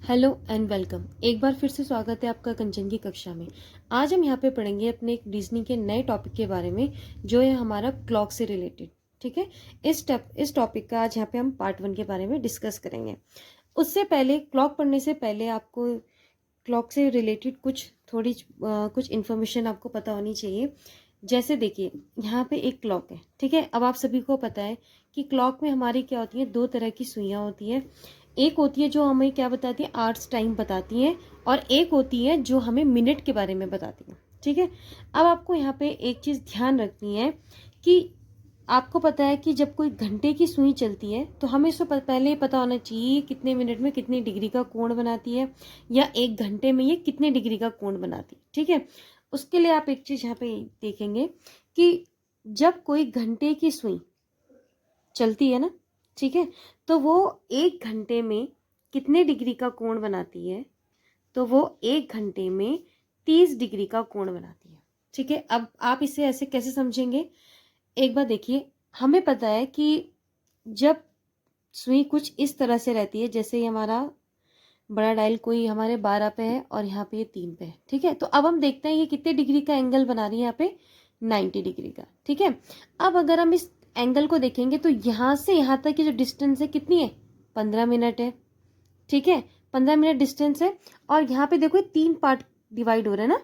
Hello and welcome. एक बार फिर से स्वागत है आपका कंचन की कक्षा में। आज हम यहाँ पे पढ़ेंगे अपने एक रीजनिंग के नए टॉपिक के बारे में, जो है हमारा क्लॉक से रिलेटेड। ठीक है, इस टॉपिक का आज यहाँ पे हम पार्ट 1 के बारे में डिस्कस करेंगे। उससे पहले, क्लॉक पढ़ने से पहले आपको क्लॉक से रिलेटेड कुछ इन्फॉर्मेशन आपको पता होनी चाहिए। जैसे देखिए, यहाँ पे एक क्लॉक है। ठीक है, अब आप सभी को पता है कि क्लॉक में हमारी क्या होती है, दो तरह की सुइयाँ होती है। एक होती है जो हमें क्या बताती है, आवर्स टाइम बताती है, और एक होती है जो हमें मिनट के बारे में बताती है। ठीक है, अब आपको यहाँ पे एक चीज़ ध्यान रखनी है कि आपको पता है कि जब कोई घंटे की सुई चलती है तो हमें इसको पहले ही पता होना चाहिए कितने मिनट में कितनी डिग्री का कोण बनाती है, या एक घंटे में ये कितने डिग्री का कोण बनाती है। ठीक है, उसके लिए आप एक चीज़ यहाँ पे देखेंगे कि जब कोई घंटे की सुई चलती है ना, ठीक है, तो वो एक घंटे में कितने डिग्री का कोण बनाती है, तो वो एक घंटे में 30 डिग्री का कोण बनाती है। ठीक है, अब आप इसे ऐसे कैसे समझेंगे, एक बार देखिए। हमें पता है कि जब सुई कुछ इस तरह से रहती है, जैसे ये हमारा बड़ा डायल कोई हमारे 12 पे है और यहाँ पे ये 3 पे है। ठीक है, तो अब हम देखते हैं ये कितने डिग्री का एंगल बना रही है, यहाँ पे 90 डिग्री का। ठीक है, अब अगर हम इस एंगल को देखेंगे तो यहाँ से यहाँ तक की जो डिस्टेंस है कितनी है, 15 मिनट है। ठीक है, 15 मिनट डिस्टेंस है, और यहाँ पे देखो ये 3 पार्ट डिवाइड हो रहा है ना,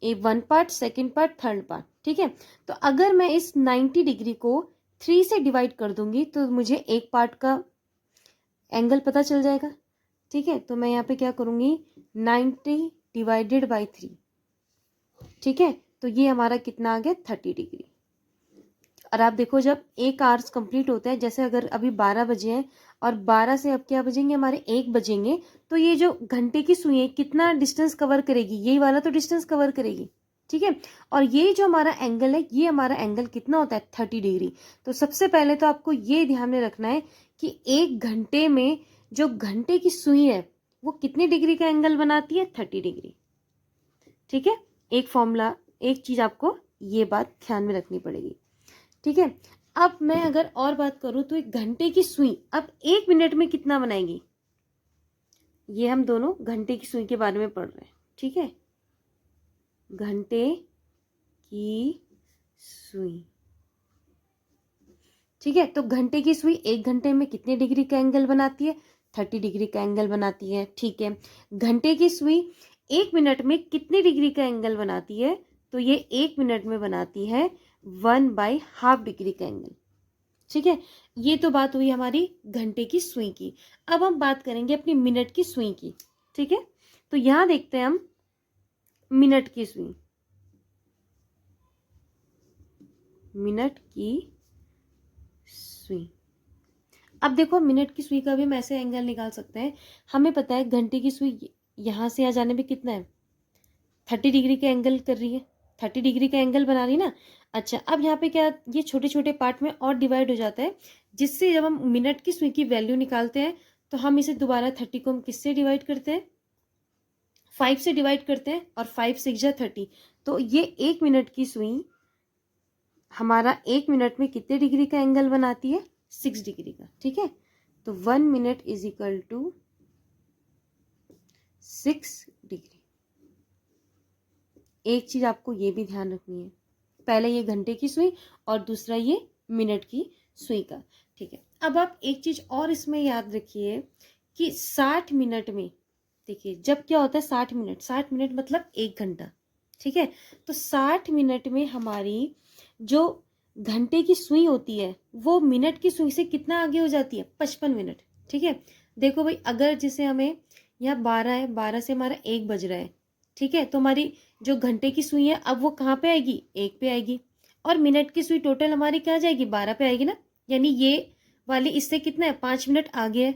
ए 1 part, second part, third part. ठीक है, तो अगर मैं इस 90 डिग्री को 3 से डिवाइड कर दूंगी तो मुझे एक पार्ट का एंगल पता चल जाएगा। ठीक है, तो मैं यहाँ पे क्या करूँगी, 90 डिवाइडेड बाई 3। ठीक है, तो ये हमारा कितना आ गया, 30 डिग्री। और आप देखो, जब एक आवर्स कंप्लीट होता है, जैसे अगर अभी 12 बजे हैं और 12 से अब क्या बजेंगे, हमारे 1 बजेंगे, तो ये जो घंटे की सुई है कितना डिस्टेंस कवर करेगी, यही वाला तो डिस्टेंस कवर करेगी। ठीक है, और ये जो हमारा एंगल है, ये हमारा एंगल कितना होता है, 30 डिग्री। तो सबसे पहले तो आपको ये ध्यान में रखना है कि एक घंटे में जो घंटे की सुई है वो कितने डिग्री का एंगल बनाती है, 30 डिग्री। ठीक है, एक फॉर्मूला, एक चीज आपको ये बात ध्यान में रखनी पड़ेगी। ठीक है, अब मैं अगर और बात करूं तो एक घंटे की सुई अब एक मिनट में कितना बनाएगी, ये हम दोनों घंटे की सुई के बारे में पढ़ रहे हैं। ठीक है, घंटे की सुई। ठीक है, तो घंटे की सुई एक घंटे में कितने डिग्री का एंगल बनाती है, 30 डिग्री का एंगल बनाती है। ठीक है, घंटे की सुई एक मिनट में कितने डिग्री का एंगल बनाती है, तो ये एक मिनट में बनाती है 1/2 डिग्री का एंगल। ठीक है, ये तो बात हुई हमारी घंटे की सुई की। अब हम बात करेंगे अपनी मिनट की सुई की। ठीक है, तो यहां देखते हैं हम मिनट की सुई। मिनट की सुई, अब देखो मिनट की सुई का भी हम ऐसे एंगल निकाल सकते हैं। हमें पता है घंटे की सुई यहां से यहाँ जाने में कितना है, 30 डिग्री का एंगल कर रही है, 30 डिग्री का एंगल बना रही है ना। अच्छा, अब यहाँ पे क्या, ये छोटे छोटे पार्ट में और डिवाइड हो जाता है, जिससे जब हम मिनट की सुई की वैल्यू निकालते हैं तो हम इसे दोबारा 30 को हम किससे डिवाइड करते हैं, 5 से डिवाइड करते हैं, और 5 6 जा 30। तो ये एक मिनट की सुई हमारा एक मिनट में कितने डिग्री का एंगल बनाती है, 6 डिग्री का। ठीक है, तो 1 minute is equal to 6 degree. एक चीज आपको ये भी ध्यान रखनी है, पहले ये घंटे की सुई और दूसरा ये मिनट की सुई का। ठीक है, अब आप एक चीज और इसमें याद रखिए कि 60 मिनट में, देखिए जब क्या होता है 60 मिनट मतलब 1 घंटा। ठीक है, तो 60 मिनट में हमारी जो घंटे की सुई होती है वो मिनट की सुई से कितना आगे हो जाती है, 55 मिनट। ठीक है, देखो भाई, अगर जैसे हमें यहाँ 12 है, 12 से हमारा 1 बज रहा है। ठीक है, तो हमारी जो घंटे की सुई है अब वो कहाँ पे आएगी, 1 पे आएगी, और मिनट की सुई टोटल हमारी क्या आ जाएगी, 12 पे आएगी ना। यानी ये वाली इससे कितना है, 5 मिनट आगे है।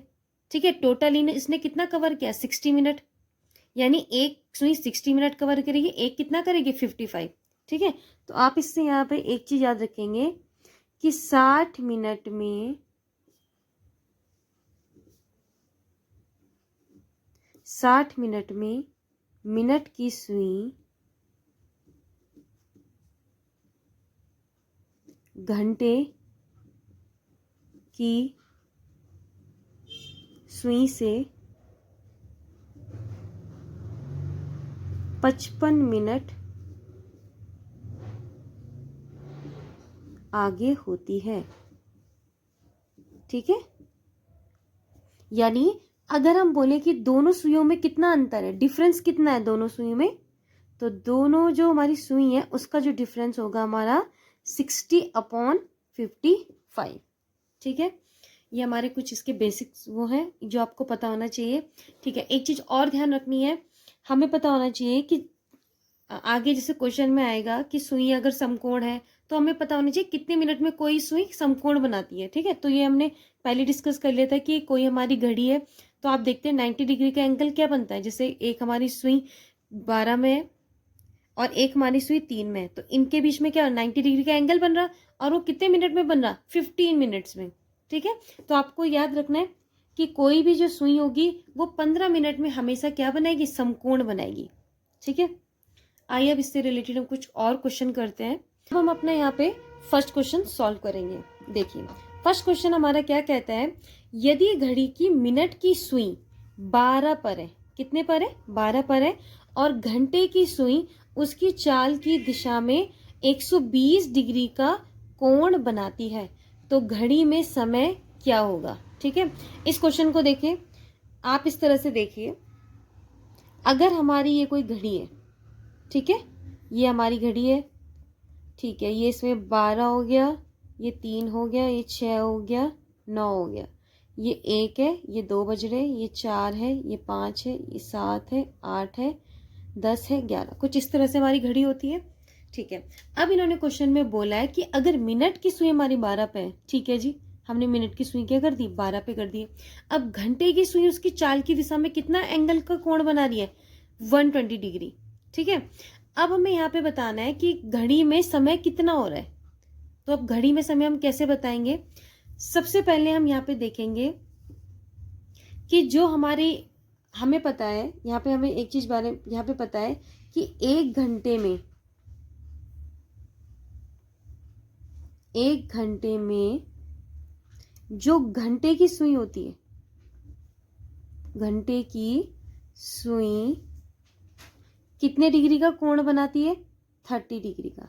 ठीक है, टोटल इसने कितना कवर किया, 60 मिनट। यानी एक सुई 60 मिनट कवर करेगी, एक कितना करेगी, 55। ठीक है, तो आप इससे यहाँ पे एक चीज याद रखेंगे कि 60 मिनट में 60 मिनट में मिनट की सुई घंटे की सुई से 55 मिनट आगे होती है। ठीक है, यानी अगर हम बोले कि दोनों सुइयों में कितना अंतर है, डिफरेंस कितना है दोनों सुइयों में, तो दोनों जो हमारी सुई है उसका जो डिफरेंस होगा हमारा 60/55। ठीक है, ये हमारे कुछ इसके बेसिक्स वो हैं जो आपको पता होना चाहिए। ठीक है, एक चीज और ध्यान रखनी है, हमें पता होना चाहिए कि आगे जैसे क्वेश्चन में आएगा कि सुई अगर समकोण है तो हमें पता होना चाहिए कितने मिनट में कोई सुई समकोण बनाती है। ठीक है, तो ये हमने पहले डिस्कस कर लिया था कि कोई हमारी घड़ी है तो आप देखते हैं 90 डिग्री का एंगल क्या बनता है। जैसे एक हमारी सुई 12 में है और एक हमारी सुई 3 में है, तो इनके बीच में क्या 90 डिग्री का एंगल बन रहा, और वो कितने मिनट में बन रहा, 15 मिनट्स में। ठीक है, तो आपको याद रखना है कि कोई भी जो सुई होगी वो 15 मिनट में हमेशा क्या बनाएगी, समकोण बनाएगी। ठीक है, आइए अब इससे रिलेटेड हम कुछ और क्वेश्चन करते हैं। अब हम अपना यहाँ पे फर्स्ट क्वेश्चन सॉल्व करेंगे। देखिए फर्स्ट क्वेश्चन हमारा क्या कहता है, यदि घड़ी की मिनट की सुई 12 पर है, कितने पर है, 12 पर है, और घंटे की सुई उसकी चाल की दिशा में 120 डिग्री का कोण बनाती है, तो घड़ी में समय क्या होगा। ठीक है, इस क्वेश्चन को देखिए, आप इस तरह से देखिए, अगर हमारी ये कोई घड़ी है, ठीक है, ये हमारी घड़ी है, ठीक है, ये इसमें 12 हो गया, ये 3 हो गया, ये 6 हो गया, 9 हो गया, ये 1 है, ये 2 बज रहे, ये 4 है, ये 5 है, ये 7 है, 8 है, 10 है, 11, कुछ इस तरह से हमारी घड़ी होती है। ठीक है, अब इन्होंने क्वेश्चन में बोला है कि अगर मिनट की सुई हमारी 12 पे है, ठीक है जी, हमने मिनट की सुई क्या कर दी, 12 पे कर दी। अब घंटे की सुई उसकी चाल की दिशा में कितना एंगल का कोण बना रही है, 120 डिग्री। ठीक है, अब हमें यहाँ पे बताना है कि घड़ी में समय कितना हो रहा है, तो अब घड़ी में समय हम कैसे बताएंगे। सबसे पहले हम यहाँ पे देखेंगे कि जो हमारी, हमें पता है यहाँ पे, हमें एक चीज बारे यहाँ पे पता है कि एक घंटे में जो घंटे की सुई होती है, घंटे की सुई कितने डिग्री का कोण बनाती है, 30 डिग्री का।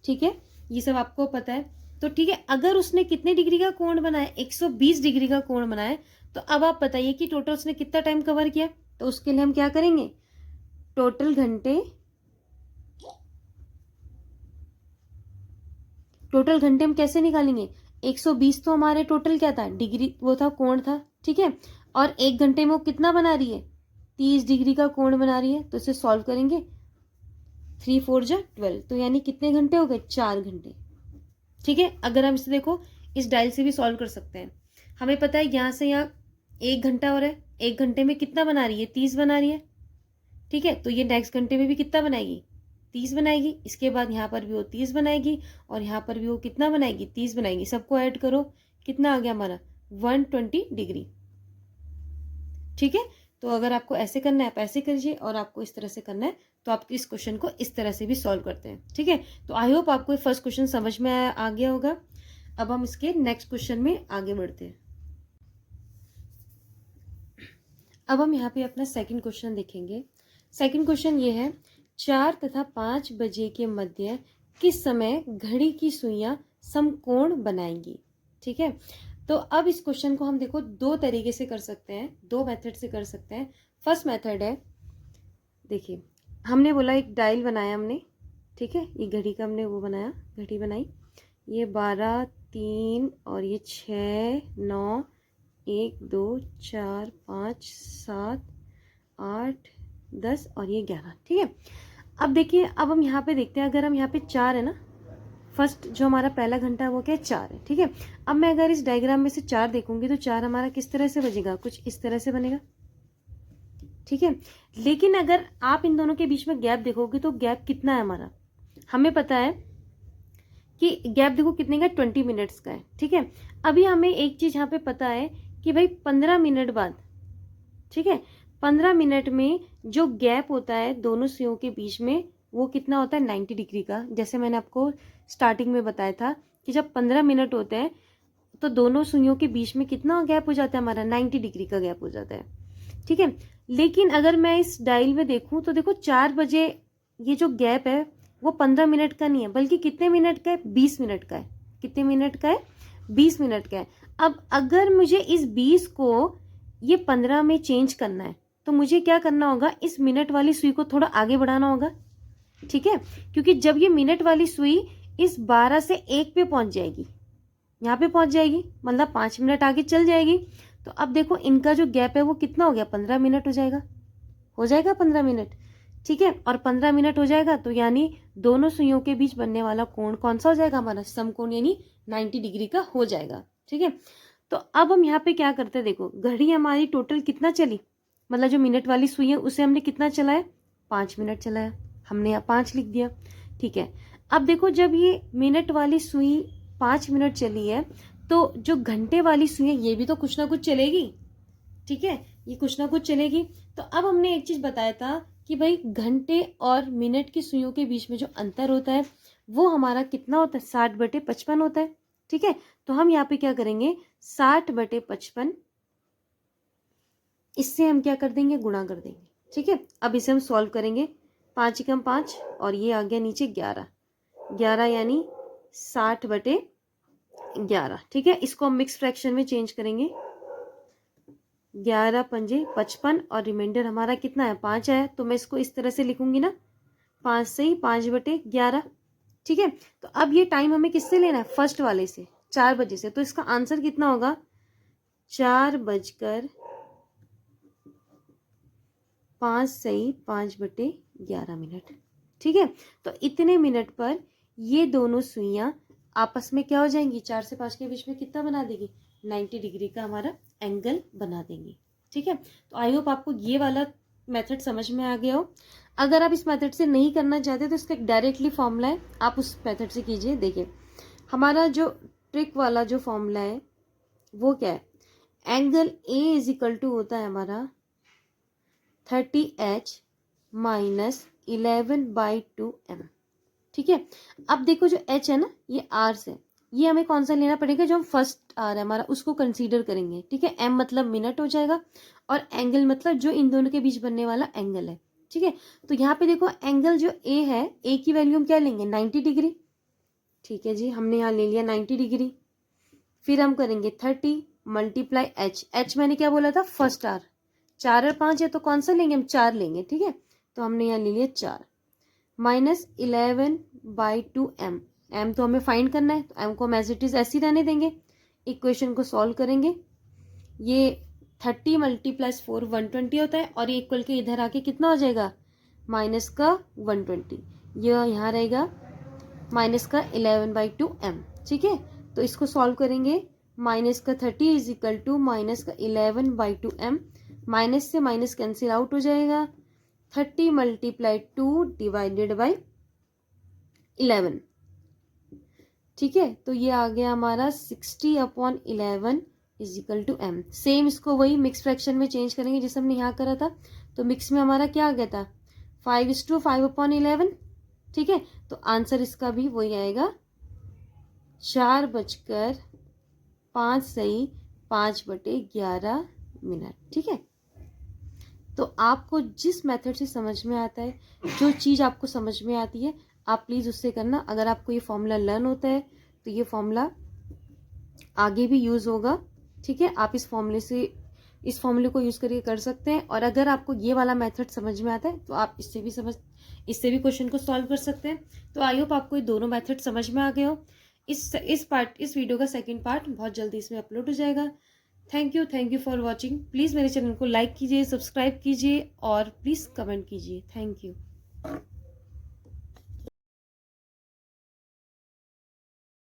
ठीक है, ये सब आपको पता है। तो ठीक है, अगर उसने कितने डिग्री का कोण बनाया, 120 डिग्री का कोण बनाया, तो अब आप बताइए कि टोटल उसने कितना टाइम कवर किया। तो उसके लिए हम क्या करेंगे, टोटल घंटे हम कैसे निकालेंगे, 120 तो हमारे टोटल क्या था, डिग्री, वो था, कोण था। ठीक है, और एक घंटे में वो कितना बना रही है, 30 डिग्री का कोण बना रही है, तो इसे सॉल्व करेंगे, 3 4 जा 12, तो यानी कितने घंटे हो गए, 4 घंटे। ठीक है, अगर हम इसे देखो इस डायल से भी सॉल्व कर सकते हैं, हमें पता है यहाँ से यहाँ 1 घंटा हो रहा है, 1 घंटे में कितना बना रही है, 30 बना रही है। ठीक है, तो ये नेक्स्ट घंटे में भी कितना बनाएगी, 30 बनाएगी, इसके बाद यहाँ पर भी वो 30 बनाएगी, और यहाँ पर भी वो कितना बनाएगी, 30 बनाएगी। सबको ऐड करो, कितना आ गया हमारा, 120 डिग्री। ठीक है, तो अगर आपको ऐसे करना है आप ऐसे करिए, और आपको इस तरह से करना है तो आप इस क्वेश्चन को इस तरह से भी सॉल्व करते हैं। ठीक है, तो आई होप आपको फर्स्ट क्वेश्चन समझ में आ गया होगा। अब हम इसके नेक्स्ट क्वेश्चन में आगे बढ़ते हैं। अब हम यहाँ पे अपना सेकंड क्वेश्चन देखेंगे। सेकंड क्वेश्चन ये है, 4 तथा 5 बजे के मध्य किस समय घड़ी की सुइयां समकोण बनाएंगी। ठीक है, तो अब इस क्वेश्चन को हम देखो दो तरीके से कर सकते हैं, दो मेथड से कर सकते हैं। फर्स्ट मेथड है, देखिए हमने बोला एक डायल बनाया हमने, ठीक है, ये घड़ी का हमने वो बनाया, घड़ी बनाई, ये 12 3 और ये 6 9 1 2 4 5 7 8 10 और ये 11। ठीक है, अब देखिए, अब हम यहाँ पे देखते हैं, अगर हम यहाँ पे 4 है ना, फर्स्ट जो हमारा पहला घंटा है वो क्या है, 4 है। ठीक है, अब मैं अगर इस डायग्राम में से 4 देखूंगी तो 4 हमारा किस तरह से बजेगा, कुछ इस तरह से बनेगा। ठीक है, लेकिन अगर आप इन दोनों के बीच में गैप देखोगे तो गैप कितना है हमारा, हमें पता है कि गैप देखो कितने का, 20 मिनट्स का है। ठीक है, अभी हमें एक चीज यहाँ पे पता है कि भाई 15 मिनट बाद, ठीक है, 15 मिनट में जो गैप होता है दोनों सुइयों के बीच में वो कितना होता है, 90 डिग्री का। जैसे मैंने आपको स्टार्टिंग में बताया था कि जब 15 मिनट होते हैं तो दोनों सुइयों के बीच में कितना गैप हो जाता है हमारा, 90 डिग्री का गैप हो जाता है। ठीक है, लेकिन अगर मैं इस डायल में देखूं तो देखो 4 बजे ये जो गैप है वो 15 मिनट का नहीं है, बल्कि कितने मिनट का है, 20 मिनट का है। कितने मिनट का है, 20 मिनट का है। अब अगर मुझे इस 20 को ये 15 में चेंज करना है तो मुझे क्या करना होगा, इस मिनट वाली सुई को थोड़ा आगे बढ़ाना होगा, ठीक है। क्योंकि जब ये मिनट वाली सुई इस 12 से 1 पे पहुंच जाएगी, यहाँ पे पहुंच जाएगी, मतलब 5 मिनट आगे चल जाएगी। तो अब देखो इनका जो गैप है वो कितना हो गया, 15 मिनट हो जाएगा, 15 मिनट, ठीक है। और 15 मिनट हो जाएगा तो यानी दोनों सुइयों के बीच बनने वाला कोण कौन सा हो जाएगा, हमारा समकोण, यानी 90 डिग्री का हो जाएगा, ठीक है। तो अब हम यहाँ पे क्या करते हैं, देखो घड़ी हमारी टोटल कितना चली, मतलब जो मिनट वाली सुई है उसे हमने कितना चलाया, 5 मिनट चलाया, हमने यहाँ 5 लिख दिया, ठीक है। अब देखो जब ये मिनट वाली सुई 5 मिनट चली है तो जो घंटे वाली सुई है ये भी तो कुछ ना कुछ चलेगी, ठीक है, ये कुछ ना कुछ चलेगी। तो अब हमने एक चीज बताया था कि भाई घंटे और मिनट की सुइयों के बीच में जो अंतर होता है वो हमारा कितना होता है, 60/55 होता है, ठीक है। तो हम यहाँ पे क्या करेंगे, 60/55 इससे हम क्या कर देंगे, गुणा कर देंगे, ठीक है। अब इसे हम सॉल्व करेंगे, 5 एकम 5 और ये आ गया नीचे 11 यानी 60/11, ठीक है। इसको हम मिक्स फ्रैक्शन में चेंज करेंगे, 11 पंजे 55 और रिमाइंडर हमारा कितना है, 5 है। तो मैं इसको इस तरह से लिखूंगी ना, 5 से ही 5/11, ठीक है। तो अब ये टाइम हमें किससे लेना है, फर्स्ट वाले से, 4 बजे से। तो इसका आंसर कितना होगा, 4:05 से ही 5/11 ठीक है। तो इतने मिनट पर ये दोनों सुइयां आपस में क्या हो जाएंगी, 4 से 5 के बीच में कितना बना देगी, 90 डिग्री का हमारा एंगल बना देंगे, ठीक है। तो आई होप आपको ये वाला मेथड समझ में आ गया हो। अगर आप इस मेथड से नहीं करना चाहते तो इसका एक डायरेक्टली फॉर्मूला है, आप उस मेथड से कीजिए। देखिए हमारा जो ट्रिक वाला जो फॉर्मूला है वो क्या है, angle A is equal to होता है हमारा 30H माइनस 11/2M, ठीक है। अब देखो जो H है ना ये R से, ये हमें कौन सा लेना पड़ेगा, जो हम फर्स्ट R है हमारा उसको कंसीडर करेंगे, ठीक है। M मतलब मिनट हो जाएगा और एंगल मतलब जो इन दोनों के बीच बनने वाला एंगल है, ठीक है। तो यहाँ पे देखो एंगल जो A है, A की वैल्यू हम क्या लेंगे, 90 डिग्री, ठीक है जी, हमने यहाँ ले लिया 90 डिग्री। फिर हम करेंगे 30 मल्टीप्लाई H मैंने क्या बोला था, फर्स्ट R, 4 और 5 है तो कौन सा लेंगे, हम 4 लेंगे, ठीक है। तो हमने यहाँ ले लिया 4 माइनस 11/2M, M तो हमें फाइंड करना है तो M को हम एज इट इज ऐसे ही रहने देंगे। इक्वेशन को सॉल्व करेंगे, ये 30 × 4 120 होता है और ये इक्वल के इधर आके कितना हो जाएगा, माइनस का 120, ये यहाँ रहेगा माइनस का 11/2M, ठीक है। तो इसको सॉल्व करेंगे, माइनस का 30 इज इक्वल टू माइनस का 11/2M, माइनस से माइनस कैंसिल आउट हो जाएगा, 30 × 2 डिवाइडेड बाई 11, ठीक है। तो ये आ गया हमारा 60/11 is equal to M। Same इसको वही मिक्स फ्रैक्शन में चेंज करेंगे जैसे हमने यहाँ करा था। तो मिक्स में हमारा क्या आ गया था, 5:5/11, ठीक है। तो आंसर इसका भी वही आएगा, 4:05 से ही 5/11, ठीक है। तो आपको जिस मेथड से समझ में आता है, जो चीज़ आपको समझ में आती है आप प्लीज़ उससे करना। अगर आपको ये फॉर्मूला लर्न होता है तो ये फॉर्मूला आगे भी यूज़ होगा, ठीक है। आप इस फॉर्मूले को यूज़ करके कर सकते हैं। और अगर आपको ये वाला मेथड समझ में आता है तो आप इससे भी क्वेश्चन को सॉल्व कर सकते हैं। तो आई होप आपको ये दोनों मेथड समझ में आ गए हो। इस वीडियो का सेकंड पार्ट बहुत जल्दी इसमें अपलोड हो जाएगा। Thank you for watching. Please मेरे चैनल को लाइक कीजिए, सब्सक्राइब कीजिए और प्लीज़ कमेंट कीजिए। Thank you.